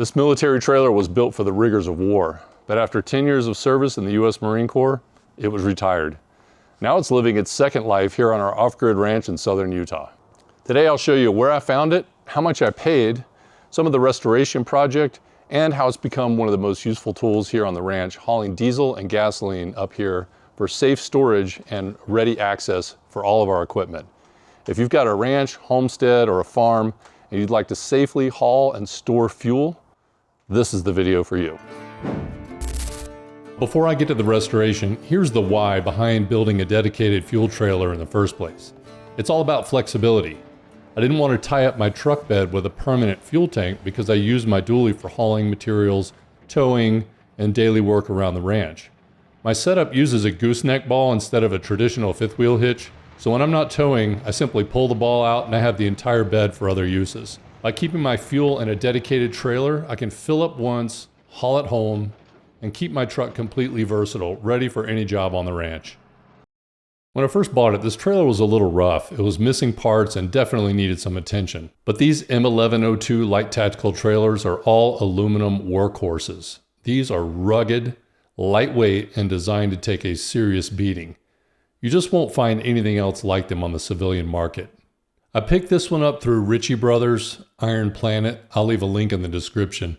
This military trailer was built for the rigors of war, but after 10 years of service in the U.S. Marine Corps, it was retired. Now it's living its second life here on our off-grid ranch in southern Utah. Today I'll show you where I found it, how much I paid, some of the restoration project, and how it's become one of the most useful tools here on the ranch, hauling diesel and gasoline up here for safe storage and ready access for all of our equipment. If you've got a ranch, homestead, or a farm, and you'd like to safely haul and store fuel, this is the video for you. Before I get to the restoration, here's the why behind building a dedicated fuel trailer in the first place. It's all about flexibility. I didn't want to tie up my truck bed with a permanent fuel tank because I use my dually for hauling materials, towing, and daily work around the ranch. My setup uses a gooseneck ball instead of a traditional fifth wheel hitch, so when I'm not towing, I simply pull the ball out and I have the entire bed for other uses. By keeping my fuel in a dedicated trailer, I can fill up once, haul it home, and keep my truck completely versatile, ready for any job on the ranch. When I first bought it, this trailer was a little rough. It was missing parts and definitely needed some attention. But these M1102 light tactical trailers are all aluminum workhorses. These are rugged, lightweight, and designed to take a serious beating. You just won't find anything else like them on the civilian market. I picked this one up through Ritchie Brothers, Iron Planet. I'll leave a link in the description.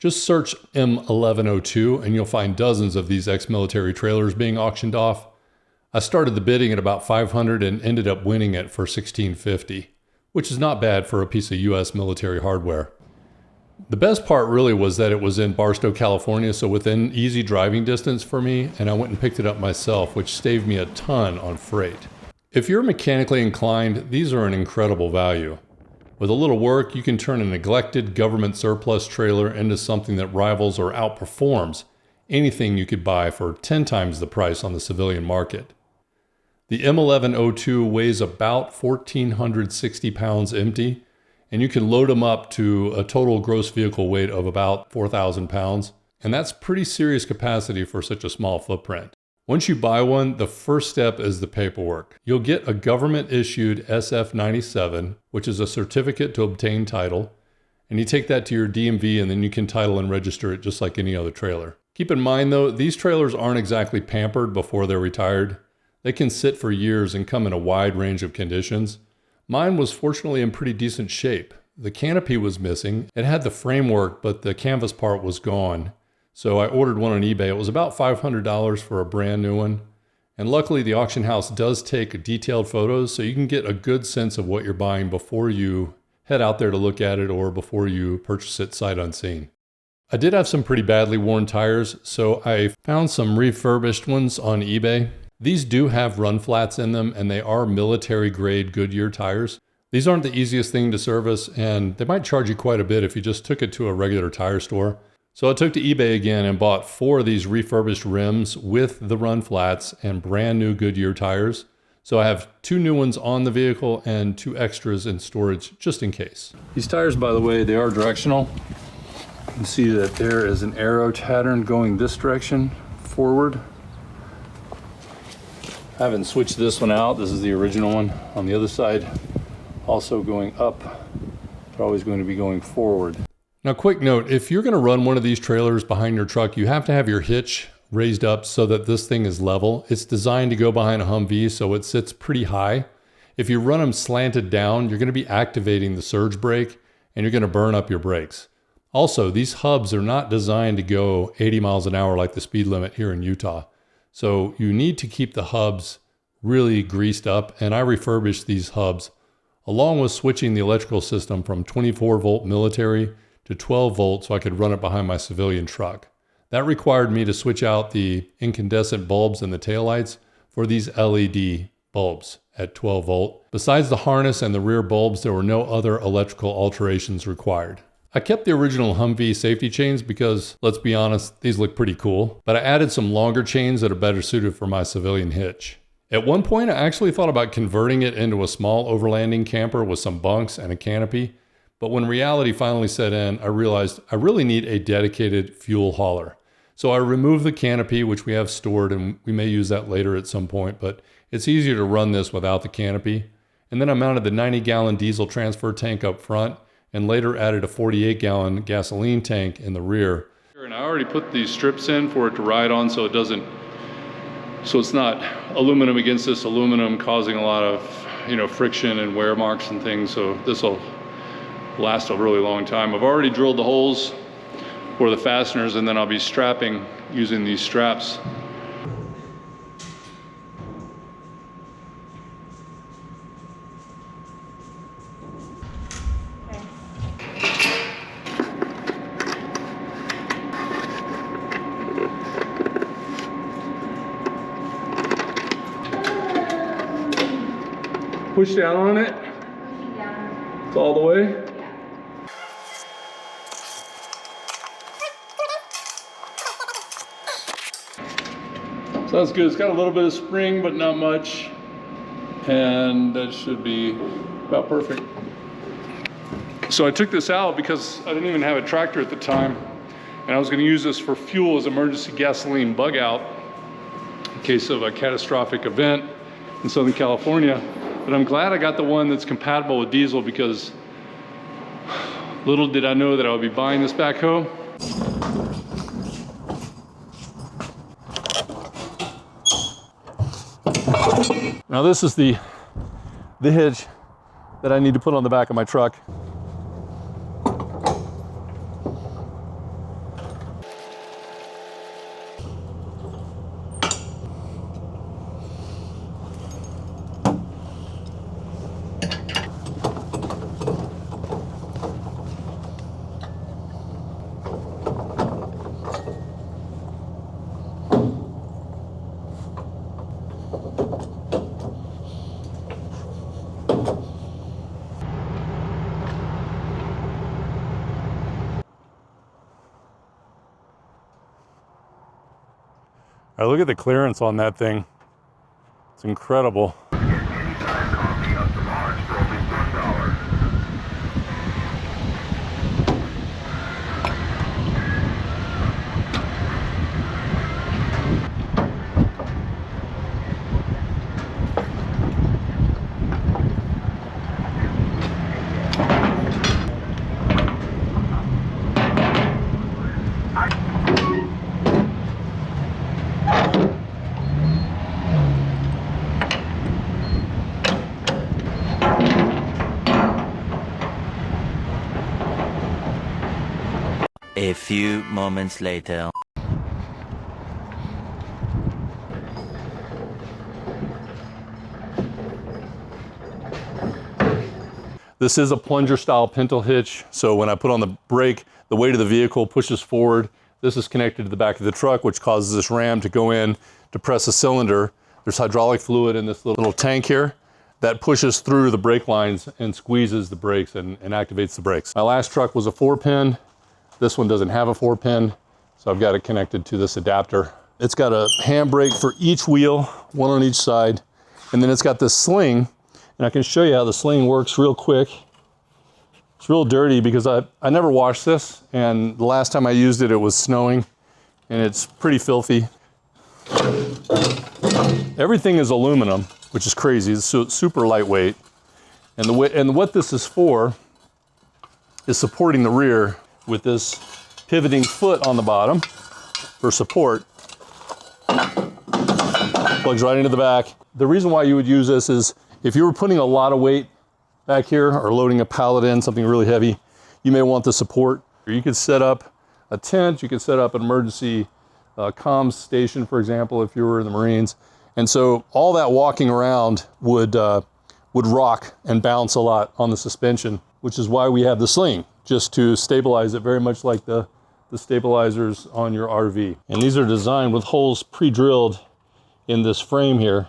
Just search M1102 and you'll find dozens of these ex-military trailers being auctioned off. I started the bidding at about $500 and ended up winning it for $1,650, which is not bad for a piece of U.S. military hardware. The best part really was that it was in Barstow, California, so within easy driving distance for me, and I went and picked it up myself, which saved me a ton on freight. If you're mechanically inclined, these are an incredible value. With a little work, you can turn a neglected government surplus trailer into something that rivals or outperforms anything you could buy for 10 times the price on the civilian market. The M1102 weighs about 1,460 pounds empty, and you can load them up to a total gross vehicle weight of about 4,000 pounds, and that's pretty serious capacity for such a small footprint. Once you buy one, the first step is the paperwork. You'll get a government-issued SF-97, which is a certificate to obtain title, and you take that to your DMV and then you can title and register it just like any other trailer. Keep in mind though, these trailers aren't exactly pampered before they're retired. They can sit for years and come in a wide range of conditions. Mine was fortunately in pretty decent shape. The canopy was missing. It had the framework, but the canvas part was gone. So I ordered one on eBay. It was about $500 for a brand new one. And luckily the auction house does take detailed photos so you can get a good sense of what you're buying before you head out there to look at it or before you purchase it sight unseen. I did have some pretty badly worn tires, so I found some refurbished ones on eBay. These do have run flats in them and they are military grade Goodyear tires. These aren't the easiest thing to service and they might charge you quite a bit if you just took it to a regular tire store. So I took to eBay again and bought 4 of these refurbished rims with the run flats and brand new Goodyear tires. So I have 2 new ones on the vehicle and 2 extras in storage just in case. These tires, by the way, they are directional. You can see that there is an arrow pattern going this direction forward. I haven't switched this one out. This is the original one. On the other side, also going up, they're always going to be going forward. Now, quick note, if you're going to run one of these trailers behind your truck, you have to have your hitch raised up so that this thing is level. It's designed to go behind a Humvee, so it sits pretty high. If you run them slanted down, you're going to be activating the surge brake and you're going to burn up your brakes. Also, these hubs are not designed to go 80 miles an hour like the speed limit here in Utah. So you need to keep the hubs really greased up, and I refurbished these hubs along with switching the electrical system from 24 volt military to 12 volt so I could run it behind my civilian truck. That required me to switch out the incandescent bulbs in the taillights for these LED bulbs at 12 volt. Besides the harness and the rear bulbs, there were no other electrical alterations required. I kept the original Humvee safety chains because, let's be honest, these look pretty cool, but I added some longer chains that are better suited for my civilian hitch. At one point, I actually thought about converting it into a small overlanding camper with some bunks and a canopy, but when reality finally set in, I realized I really need a dedicated fuel hauler. So I removed the canopy, which we have stored, and we may use that later at some point, but it's easier to run this without the canopy. And then I mounted the 90-gallon diesel transfer tank up front, and later added a 48-gallon gasoline tank in the rear. And I already put these strips in for it to ride on so it's not aluminum against this aluminum, causing a lot of, you know, friction and wear marks and things. So this will last a really long time. I've already drilled the holes for the fasteners, and then I'll be strapping using these straps. Push down on it. Pushing down. It's all the way. Yeah. Sounds good. It's got a little bit of spring, but not much. And that should be about perfect. So I took this out because I didn't even have a tractor at the time. And I was going to use this for fuel as emergency gasoline bug out in case of a catastrophic event in Southern California. But I'm glad I got the one that's compatible with diesel, because little did I know that I would be buying this backhoe. Now this is the hitch that I need to put on the back of my truck. All right, look at the clearance on that thing. It's incredible. A few moments later. This is a plunger style pintle hitch. So when I put on the brake, the weight of the vehicle pushes forward. This is connected to the back of the truck, which causes this ram to go in to press a cylinder. There's hydraulic fluid in this little tank here that pushes through the brake lines and squeezes the brakes and activates the brakes. My last truck was a 4-pin. This one doesn't have a 4-pin, so I've got it connected to this adapter. It's got a handbrake for each wheel, one on each side, and then it's got this sling, and I can show you how the sling works real quick. It's real dirty because I never washed this, and the last time I used it, it was snowing, and it's pretty filthy. Everything is aluminum, which is crazy. It's super lightweight, and what this is for is supporting the rear with this pivoting foot on the bottom for support. Plugs right into the back. The reason why you would use this is if you were putting a lot of weight back here or loading a pallet in, something really heavy, you may want the support. You could set up a tent, you could set up an emergency comms station, for example, if you were in the Marines. And so all that walking around would rock and bounce a lot on the suspension, which is why we have the sling, just to stabilize it, very much like the stabilizers on your RV. And these are designed with holes pre-drilled in this frame here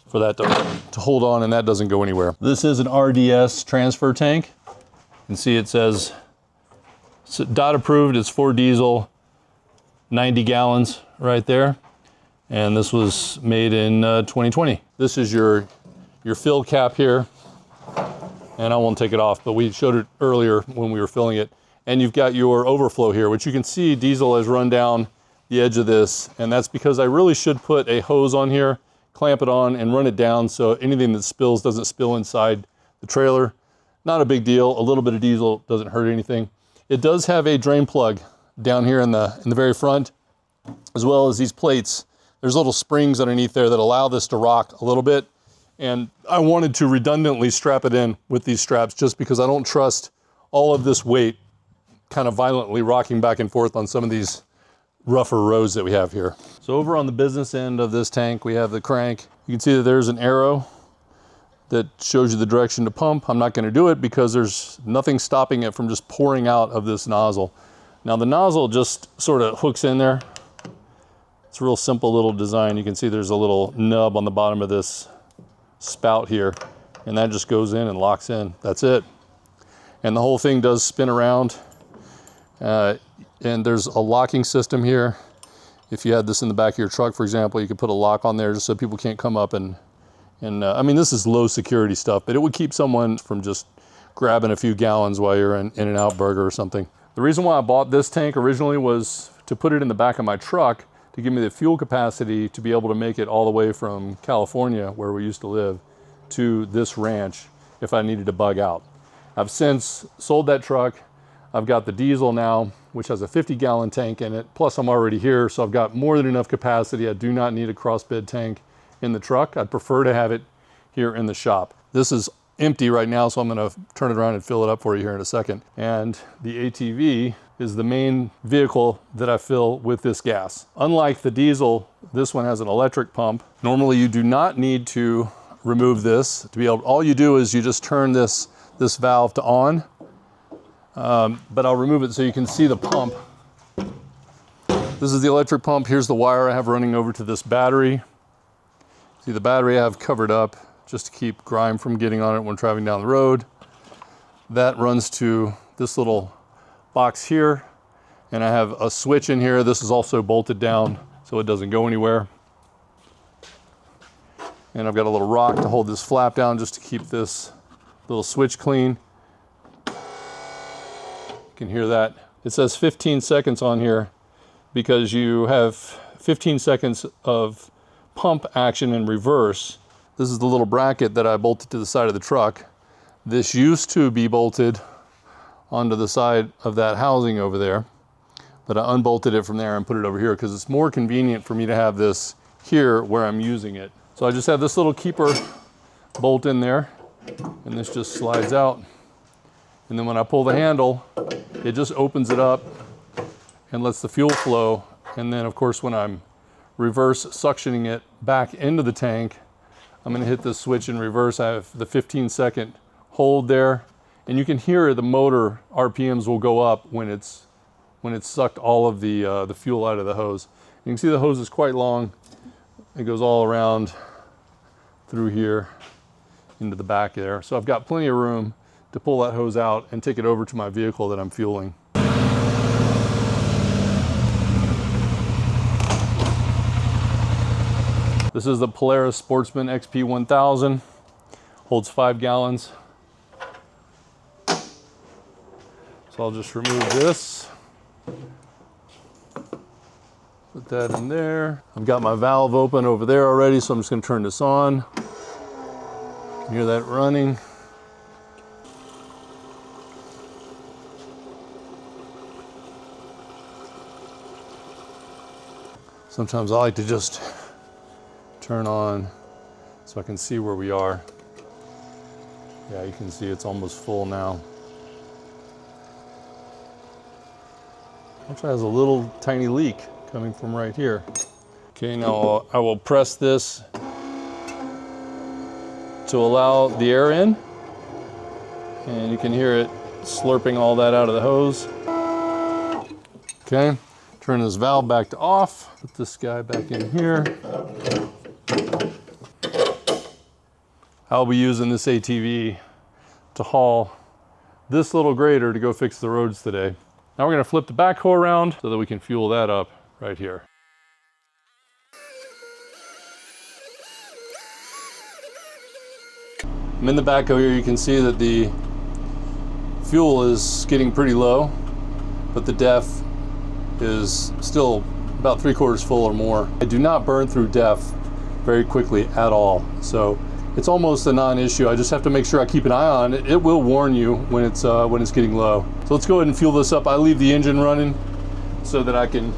for that to hold on, and that doesn't go anywhere. This is an RDS transfer tank. You can see it says DOT approved, it's for diesel, 90 gallons right there. And this was made in 2020. This is your fill cap here. And I won't take it off, but we showed it earlier when we were filling it. And you've got your overflow here, which you can see diesel has run down the edge of this. And that's because I really should put a hose on here, clamp it on and run it down so anything that spills doesn't spill inside the trailer. Not a big deal. A little bit of diesel doesn't hurt anything. It does have a drain plug down here in the very front, as well as these plates. There's little springs underneath there that allow this to rock a little bit. And I wanted to redundantly strap it in with these straps just because I don't trust all of this weight kind of violently rocking back and forth on some of these rougher roads that we have here. So over on the business end of this tank, we have the crank. You can see that there's an arrow that shows you the direction to pump. I'm not going to do it because there's nothing stopping it from just pouring out of this nozzle. Now the nozzle just sort of hooks in there. It's a real simple little design. You can see there's a little nub on the bottom of this spout here, and that just goes in and locks in. That's it. And the whole thing does spin around. And there's a locking system here. If you had this in the back of your truck, for example, you could put a lock on there just so people can't come up and I mean, this is low security stuff, but it would keep someone from just grabbing a few gallons while you're in In-N-Out Burger or something. The reason why I bought this tank originally was to put it in the back of my truck to give me the fuel capacity to be able to make it all the way from California, where we used to live, to this ranch if I needed to bug out. I've since sold that truck. I've got the diesel now, which has a 50-gallon tank in it. Plus I'm already here, so I've got more than enough capacity. I do not need a crossbed tank in the truck. I'd prefer to have it here in the shop. This is empty right now, so I'm gonna turn it around and fill it up for you here in a second. And the ATV is the main vehicle that I fill with this gas. Unlike the diesel, this one has an electric pump. Normally you do not need to remove this to be able, all you do is you just turn this valve to on. But I'll remove it so you can see the pump. This is the electric pump. Here's the wire I have running over to this battery. See, the battery I have covered up just to keep grime from getting on it when driving down the road. That runs to this little box here, and I have a switch in here. This is also bolted down so it doesn't go anywhere. And I've got a little rock to hold this flap down just to keep this little switch clean. You can hear that. It says 15 seconds on here because you have 15 seconds of pump action in reverse. This is the little bracket that I bolted to the side of the truck. This used to be bolted onto the side of that housing over there, but I unbolted it from there and put it over here because it's more convenient for me to have this here where I'm using it. So I just have this little keeper bolt in there, and this just slides out. And then when I pull the handle, it just opens it up and lets the fuel flow. And then of course, when I'm reverse suctioning it back into the tank, I'm gonna hit this switch in reverse. I have the 15-second hold there, and you can hear the motor RPMs will go up when it's sucked all of the fuel out of the hose. You can see the hose is quite long. It goes all around through here into the back there. So I've got plenty of room to pull that hose out and take it over to my vehicle that I'm fueling. This is the Polaris Sportsman XP 1000, holds 5 gallons. So I'll just remove this, put that in there. I've got my valve open over there already, so I'm just gonna turn this on. You can hear that running. Sometimes I like to just turn on so I can see where we are. Yeah, you can see it's almost full now. Actually has a little tiny leak coming from right here. Okay, now I will press this to allow the air in, and you can hear it slurping all that out of the hose. Okay, turn this valve back to off. Put this guy back in here. I'll be using this ATV to haul this little grader to go fix the roads today. Now we're gonna flip the backhoe around so that we can fuel that up right here. I'm in the backhoe here. You can see that the fuel is getting pretty low, but the DEF is still about 3/4 full or more. I do not burn through DEF very quickly at all. So it's almost a non-issue. I just have to make sure I keep an eye on it. It will warn you when it's getting low. So let's go ahead and fuel this up. I leave the engine running so that I can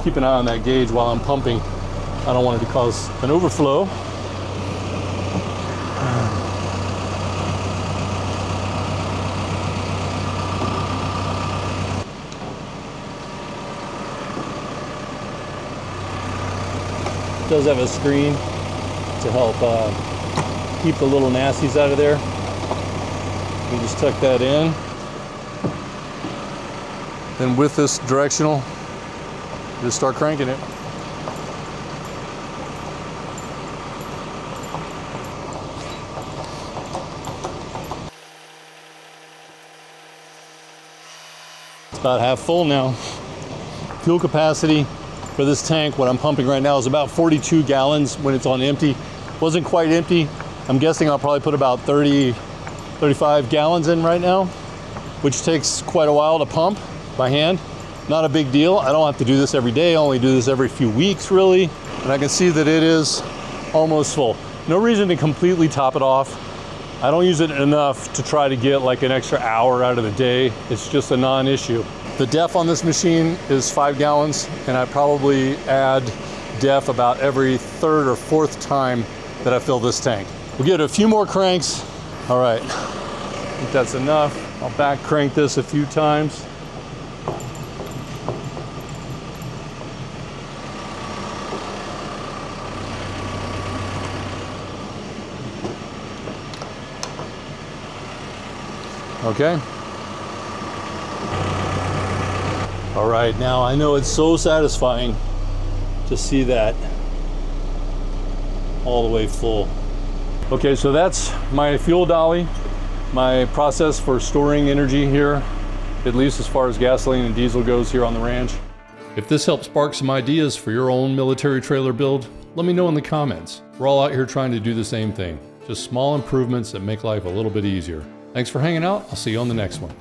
keep an eye on that gauge while I'm pumping. I don't want it to cause an overflow. It does have a screen to help keep the little nasties out of there. You just tuck that in. Then with this directional, just start cranking it. It's about half full now. Fuel capacity for this tank, what I'm pumping right now, is about 42 gallons when it's on empty. Wasn't quite empty. I'm guessing I'll probably put about 35 gallons in right now, which takes quite a while to pump by hand. Not a big deal. I don't have to do this every day. I only do this every few weeks, really. And I can see that it is almost full. No reason to completely top it off. I don't use it enough to try to get like an extra hour out of the day. It's just a non-issue. The def on this machine is 5 gallons, and I probably add def about every third or fourth time that I fill this tank. We'll give it a few more cranks. All right, I think that's enough. I'll back crank this a few times. Okay. All right, now I know it's so satisfying to see that all the way full. Okay, so that's my fuel dolly, my process for storing energy here, at least as far as gasoline and diesel goes here on the ranch. If this helps spark some ideas for your own military trailer build, let me know in the comments. We're all out here trying to do the same thing, just small improvements that make life a little bit easier. Thanks for hanging out. I'll see you on the next one.